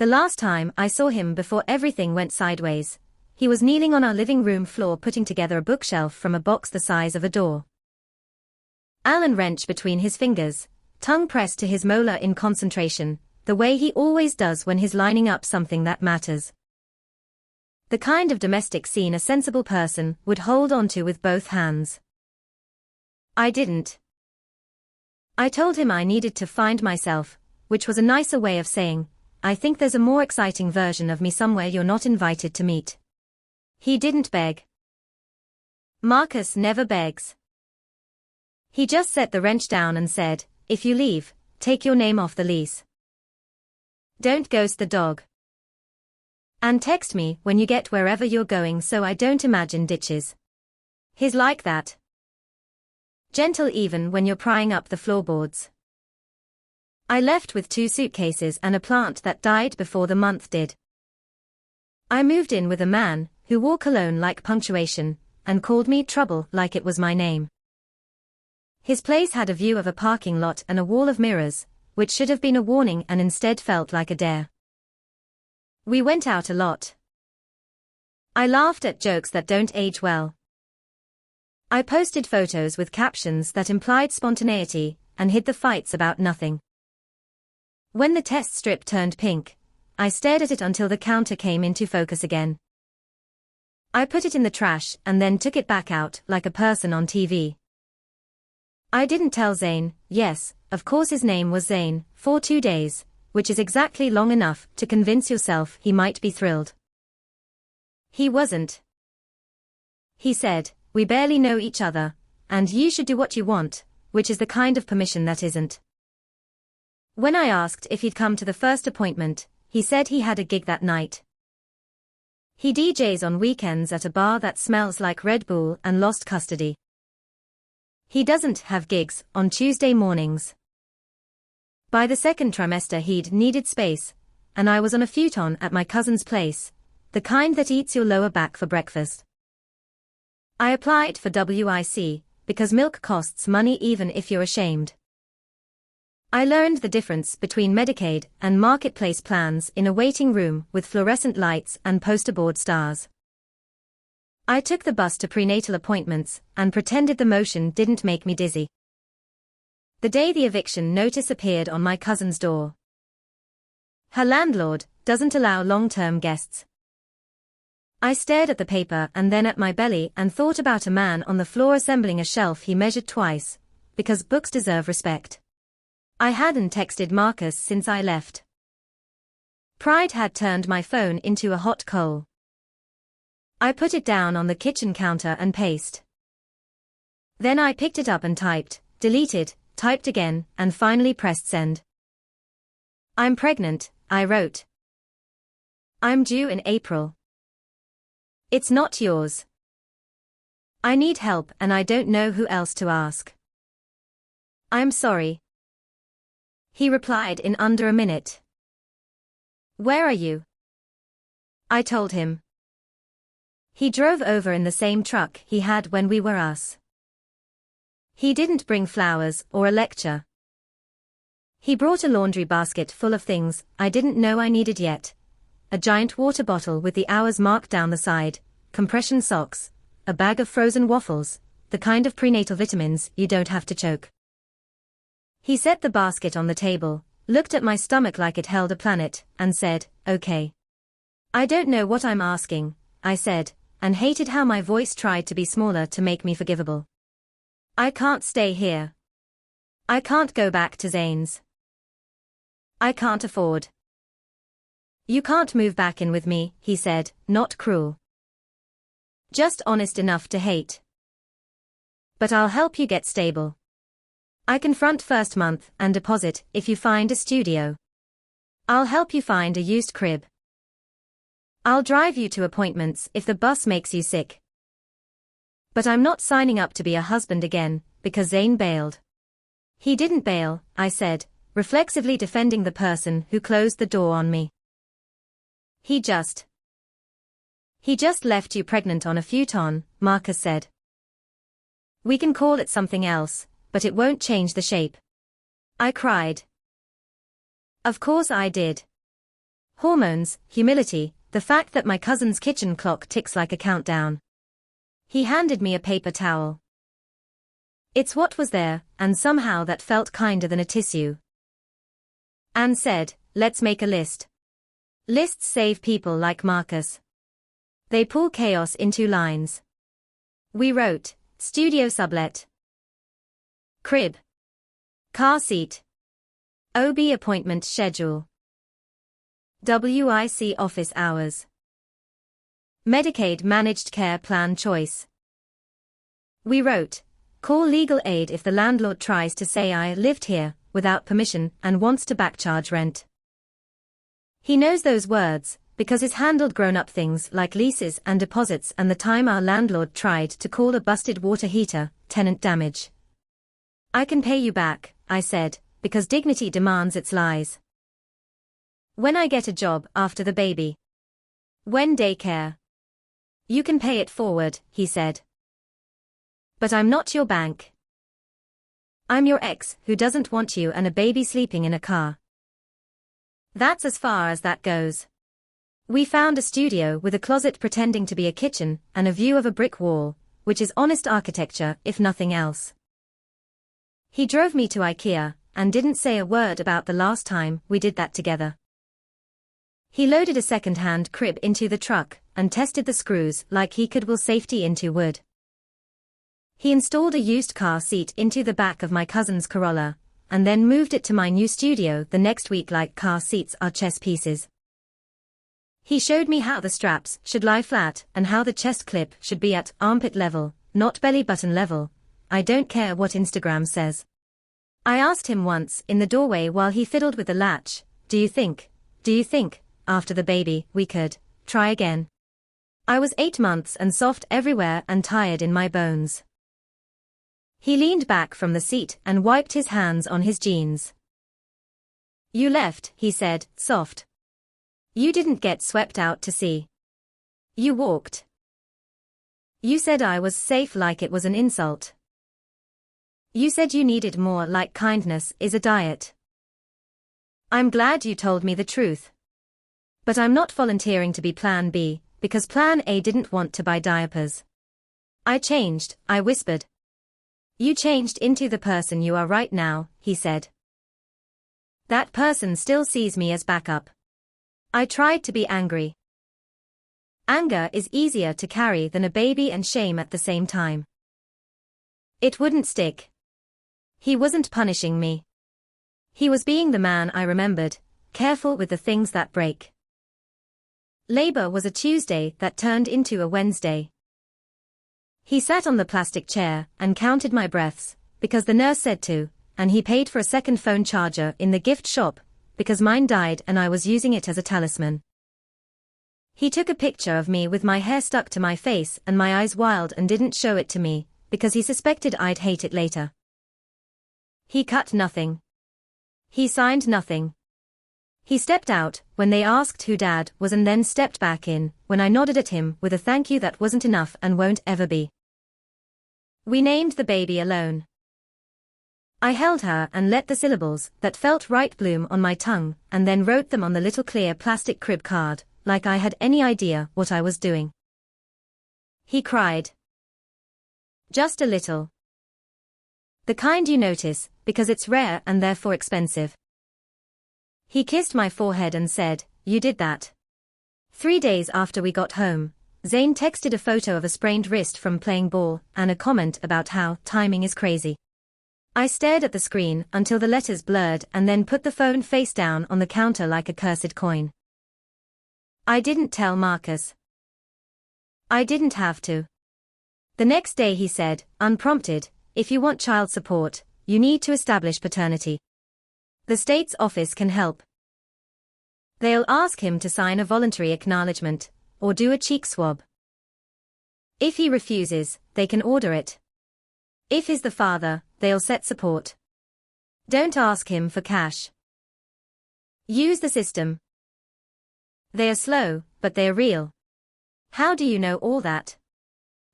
The last time I saw him before everything went sideways, he was kneeling on our living room floor putting together a bookshelf from a box the size of a door. Allen wrenched between his fingers, tongue pressed to his molar in concentration, the way he always does when he's lining up something that matters. The kind of domestic scene a sensible person would hold onto with both hands. I didn't. I told him I needed to find myself, which was a nicer way of saying, I think there's a more exciting version of me somewhere you're not invited to meet. He didn't beg. Marcus never begs. He just set the wrench down and said, if you leave, take your name off the lease. Don't ghost the dog. And text me when you get wherever you're going so I don't imagine ditches. He's like that. Gentle even when you're prying up the floorboards. I left with 2 suitcases and a plant that died before the month did. I moved in with a man who wore cologne like punctuation and called me trouble like it was my name. His place had a view of a parking lot and a wall of mirrors, which should have been a warning and instead felt like a dare. We went out a lot. I laughed at jokes that don't age well. I posted photos with captions that implied spontaneity and hid the fights about nothing. When the test strip turned pink, I stared at it until the counter came into focus again. I put it in the trash and then took it back out like a person on TV. I didn't tell Zane, yes, of course his name was Zane, for 2 days, which is exactly long enough to convince yourself he might be thrilled. He wasn't. He said, we barely know each other, and you should do what you want, which is the kind of permission that isn't. When I asked if he'd come to the first appointment, he said he had a gig that night. He DJs on weekends at a bar that smells like Red Bull and lost custody. He doesn't have gigs on Tuesday mornings. By the second trimester he'd needed space, and I was on a futon at my cousin's place, the kind that eats your lower back for breakfast. I applied for WIC, because milk costs money even if you're ashamed. I learned the difference between Medicaid and marketplace plans in a waiting room with fluorescent lights and poster board stars. I took the bus to prenatal appointments and pretended the motion didn't make me dizzy. The day the eviction notice appeared on my cousin's door. Her landlord doesn't allow long-term guests. I stared at the paper and then at my belly and thought about a man on the floor assembling a shelf he measured twice, because books deserve respect. I hadn't texted Marcus since I left. Pride had turned my phone into a hot coal. I put it down on the kitchen counter and paced. Then I picked it up and typed, deleted, typed again, and finally pressed send. I'm pregnant, I wrote. I'm due in April. It's not yours. I need help and I don't know who else to ask. I'm sorry. He replied in under a minute. Where are you? I told him. He drove over in the same truck he had when we were us. He didn't bring flowers or a lecture. He brought a laundry basket full of things I didn't know I needed yet. A giant water bottle with the hours marked down the side, compression socks, a bag of frozen waffles, the kind of prenatal vitamins you don't have to choke. He set the basket on the table, looked at my stomach like it held a planet, and said, okay. I don't know what I'm asking, I said, and hated how my voice tried to be smaller to make me forgivable. I can't stay here. I can't go back to Zane's. I can't afford. You can't move back in with me, he said, not cruel. Just honest enough to hate. But I'll help you get stable. I can front first month and deposit if you find a studio. I'll help you find a used crib. I'll drive you to appointments if the bus makes you sick. But I'm not signing up to be a husband again, because Zane bailed. He didn't bail, I said, reflexively defending the person who closed the door on me. He just left you pregnant on a futon, Marcus said. We can call it something else, but it won't change the shape. I cried. Of course I did. Hormones, humility, the fact that my cousin's kitchen clock ticks like a countdown. He handed me a paper towel. It's what was there, and somehow that felt kinder than a tissue. Anne said, let's make a list. Lists save people like Marcus. They pull chaos into lines. We wrote, studio sublet. Crib. Car seat. OB appointment schedule. WIC office hours. Medicaid managed care plan choice. We wrote, call legal aid if the landlord tries to say I lived here, without permission, and wants to backcharge rent. He knows those words, because he's handled grown-up things like leases and deposits and the time our landlord tried to call a busted water heater, tenant damage. I can pay you back, I said, because dignity demands its lies. When I get a job after the baby. When daycare. You can pay it forward, he said. But I'm not your bank. I'm your ex who doesn't want you and a baby sleeping in a car. That's as far as that goes. We found a studio with a closet pretending to be a kitchen and a view of a brick wall, which is honest architecture if nothing else. He drove me to IKEA and didn't say a word about the last time we did that together. He loaded a second-hand crib into the truck and tested the screws like he could weld safety into wood. He installed a used car seat into the back of my cousin's Corolla, and then moved it to my new studio the next week like car seats are chess pieces. He showed me how the straps should lie flat and how the chest clip should be at armpit level, not belly button level. I don't care what Instagram says. I asked him once in the doorway while he fiddled with the latch, do you think, after the baby, we could try again? I was 8 months and soft everywhere and tired in my bones. He leaned back from the seat and wiped his hands on his jeans. You left, he said, soft. You didn't get swept out to sea. You walked. You said I was safe like it was an insult. You said you needed more like kindness is a diet. I'm glad you told me the truth. But I'm not volunteering to be Plan B, because Plan A didn't want to buy diapers. I changed, I whispered. You changed into the person you are right now, he said. That person still sees me as backup. I tried to be angry. Anger is easier to carry than a baby and shame at the same time. It wouldn't stick. He wasn't punishing me. He was being the man I remembered, careful with the things that break. Labor was a Tuesday that turned into a Wednesday. He sat on the plastic chair and counted my breaths, because the nurse said to, and he paid for a second phone charger in the gift shop, because mine died and I was using it as a talisman. He took a picture of me with my hair stuck to my face and my eyes wild and didn't show it to me, because he suspected I'd hate it later. He cut nothing. He signed nothing. He stepped out when they asked who Dad was and then stepped back in when I nodded at him with a thank you that wasn't enough and won't ever be. We named the baby Alone. I held her and let the syllables that felt right bloom on my tongue and then wrote them on the little clear plastic crib card, like I had any idea what I was doing. He cried. Just a little. The kind you notice, because it's rare and therefore expensive. He kissed my forehead and said, you did that. 3 days after we got home, Zane texted a photo of a sprained wrist from playing ball and a comment about how timing is crazy. I stared at the screen until the letters blurred and then put the phone face down on the counter like a cursed coin. I didn't tell Marcus. I didn't have to. The next day he said, unprompted, if you want child support, you need to establish paternity. The state's office can help. They'll ask him to sign a voluntary acknowledgement, or do a cheek swab. If he refuses, they can order it. If he's the father, they'll set support. Don't ask him for cash. Use the system. They are slow, but they are real. How do you know all that?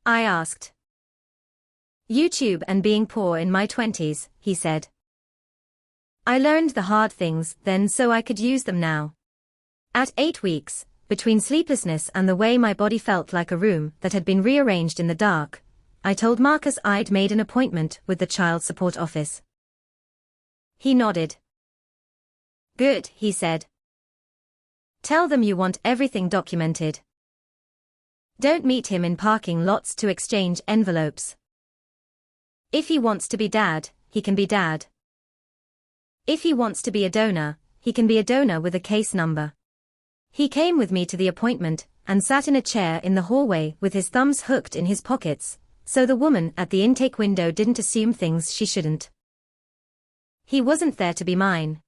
I asked. YouTube and being poor in my 20s, he said. I learned the hard things then so I could use them now. At 8 weeks, between sleeplessness and the way my body felt like a room that had been rearranged in the dark, I told Marcus I'd made an appointment with the child support office. He nodded. Good, he said. Tell them you want everything documented. Don't meet him in parking lots to exchange envelopes. If he wants to be dad, he can be dad. If he wants to be a donor, he can be a donor with a case number. He came with me to the appointment and sat in a chair in the hallway with his thumbs hooked in his pockets, so the woman at the intake window didn't assume things she shouldn't. He wasn't there to be mine.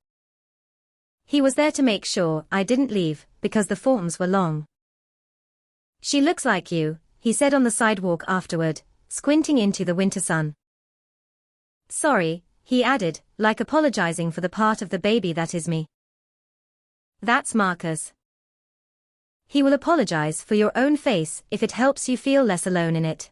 He was there to make sure I didn't leave, because the forms were long. She looks like you, he said on the sidewalk afterward, squinting into the winter sun. Sorry, he added, like apologizing for the part of the baby that is me. That's Marcus. He will apologize for your own face if it helps you feel less alone in it.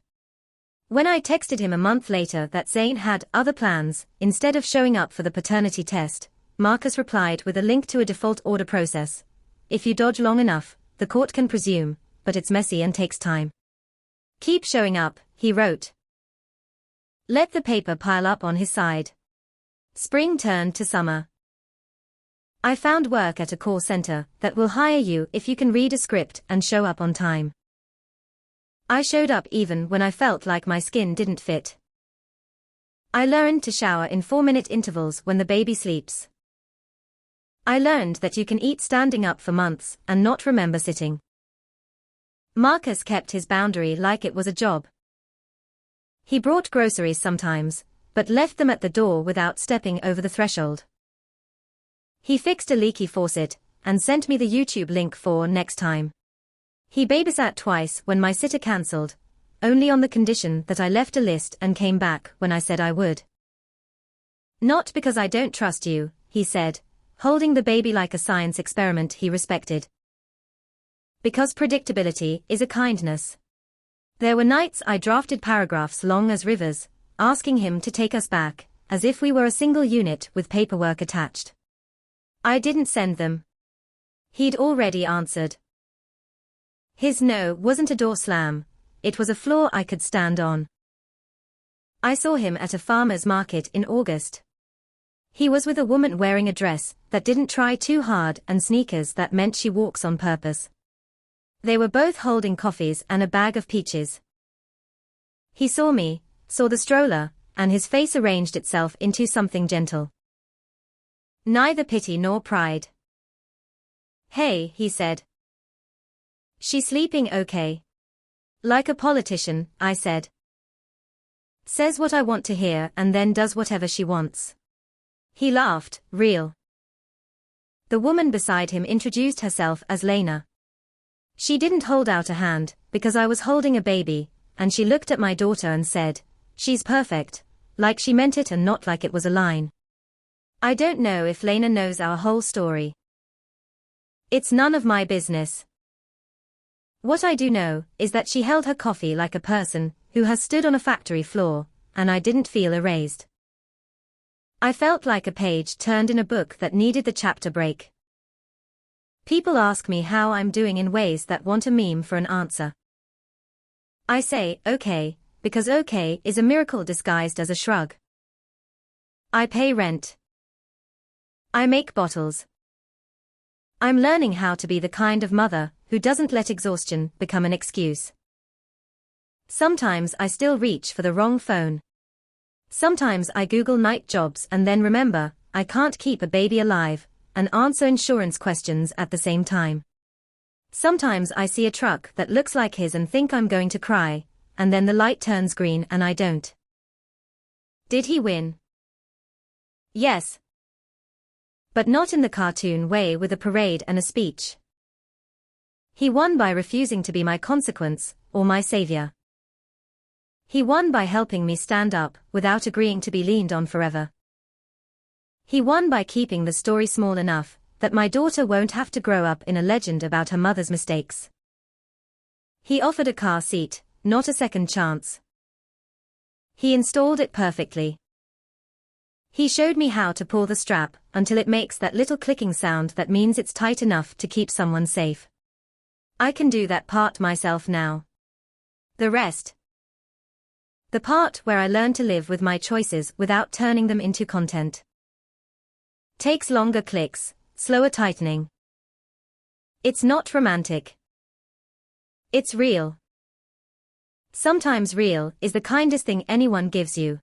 When I texted him a month later that Zane had other plans, instead of showing up for the paternity test, Marcus replied with a link to a default order process. If you dodge long enough, the court can presume, but it's messy and takes time. Keep showing up, he wrote. Let the paper pile up on his side. Spring turned to summer. I found work at a call center that will hire you if you can read a script and show up on time. I showed up even when I felt like my skin didn't fit. I learned to shower in 4-minute intervals when the baby sleeps. I learned that you can eat standing up for months and not remember sitting. Marcus kept his boundary like it was a job. He brought groceries sometimes, but left them at the door without stepping over the threshold. He fixed a leaky faucet and sent me the YouTube link for next time. He babysat twice when my sitter cancelled, only on the condition that I left a list and came back when I said I would. Not because I don't trust you, he said, holding the baby like a science experiment he respected. Because predictability is a kindness. There were nights I drafted paragraphs long as rivers, asking him to take us back, as if we were a single unit with paperwork attached. I didn't send them. He'd already answered. His no wasn't a door slam, it was a floor I could stand on. I saw him at a farmer's market in August. He was with a woman wearing a dress that didn't try too hard and sneakers that meant she walks on purpose. They were both holding coffees and a bag of peaches. He saw me, saw the stroller, and his face arranged itself into something gentle. Neither pity nor pride. Hey, he said. She's sleeping okay. Like a politician, I said. Says what I want to hear and then does whatever she wants. He laughed, real. The woman beside him introduced herself as Lena. She didn't hold out a hand, because I was holding a baby, and she looked at my daughter and said, she's perfect, like she meant it and not like it was a line. I don't know if Lena knows our whole story. It's none of my business. What I do know is that she held her coffee like a person who has stood on a factory floor, and I didn't feel erased. I felt like a page turned in a book that needed the chapter break. People ask me how I'm doing in ways that want a meme for an answer. I say, okay, because okay is a miracle disguised as a shrug. I pay rent. I make bottles. I'm learning how to be the kind of mother who doesn't let exhaustion become an excuse. Sometimes I still reach for the wrong phone. Sometimes I Google night jobs and then remember, I can't keep a baby alive, and answer insurance questions at the same time. Sometimes I see a truck that looks like his and think I'm going to cry, and then the light turns green and I don't. Did he win? Yes. But not in the cartoon way with a parade and a speech. He won by refusing to be my consequence, or my savior. He won by helping me stand up without agreeing to be leaned on forever. He won by keeping the story small enough that my daughter won't have to grow up in a legend about her mother's mistakes. He offered a car seat, not a second chance. He installed it perfectly. He showed me how to pull the strap until it makes that little clicking sound that means it's tight enough to keep someone safe. I can do that part myself now. The rest. The part where I learn to live with my choices without turning them into content. Takes longer clicks, slower tightening. It's not romantic. It's real. Sometimes real is the kindest thing anyone gives you.